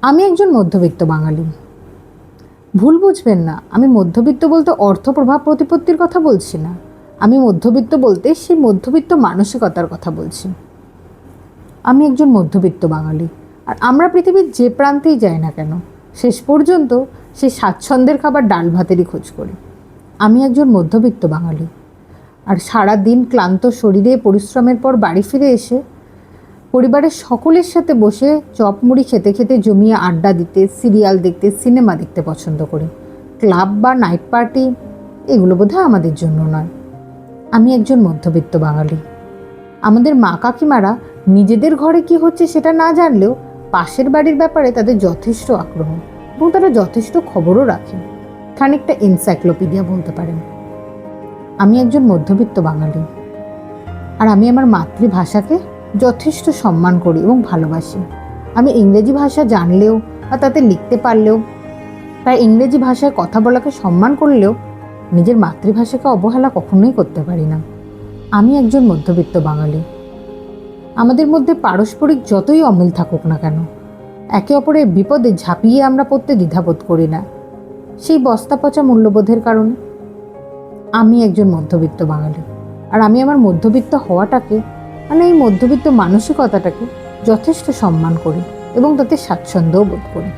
আমি একজন মধ্যবিত্ত বাঙালি। ভুল বুঝবেন না, আমি মধ্যবিত্ত বলতে অর্থ প্রভাব প্রতিপত্তির কথা বলছি না। আমি মধ্যবিত্ত বলতে সেই মধ্যবিত্ত মানসিকতার কথা বলছি। আমি একজন মধ্যবিত্ত বাঙালি, আর আমরা পৃথিবীর যে প্রান্তেই যাই না কেন, শেষ পর্যন্ত সেই স্বাচ্ছন্দ্যের খাবার ডাল ভাতেরই খোঁজ করি। আমি একজন মধ্যবিত্ত বাঙালি, আর সারা দিন ক্লান্ত শরীরে পরিশ্রমের পর বাড়ি ফিরে এসে পরিবারের সকলের সাথে বসে চপ মুড়ি খেতে খেতে জমিয়ে আড্ডা দিতে, সিরিয়াল দেখতে, সিনেমা দেখতে পছন্দ করি। ক্লাব বা নাইট পার্টি এগুলো বোধহয় আমাদের জন্য নয়। আমি একজন মধ্যবিত্ত বাঙালি। আমাদের মা কাকিমারা নিজেদের ঘরে কি হচ্ছে সেটা না জানলেও পাশের বাড়ির ব্যাপারে তাদের যথেষ্ট আগ্রহ, এবং তারা যথেষ্ট খবরও রাখে। খানিকটা এনসাইক্লোপিডিয়া বলতে পারেন। আমি একজন মধ্যবিত্ত বাঙালি, আর আমি আমার মাতৃভাষাকে যথেষ্ট সম্মান করি এবং ভালোবাসি। আমি ইংরেজি ভাষা জানলেও বা তাতে লিখতে পারলেও, তাই ইংরেজি ভাষায় কথা বলাকে সম্মান করলেও নিজের মাতৃভাষাকে অবহেলা কখনোই করতে পারি না। আমি একজন মধ্যবিত্ত বাঙালি। আমাদের মধ্যে পারস্পরিক যতই অমিল থাকুক না কেন, একে অপরের বিপদে ঝাঁপিয়ে আমরা পড়তে দ্বিধাবোধ করি না, সেই বস্তা পচা মূল্যবোধের কারণে। আমি একজন মধ্যবিত্ত বাঙালি, আর আমি আমার মধ্যবিত্ত হওয়াটাকে, মানে এই মধ্যবিত্ত মানসিকতাটাকে যথেষ্ট সম্মান করি এবং তাতে স্বাচ্ছন্দ্যও বোধ করি।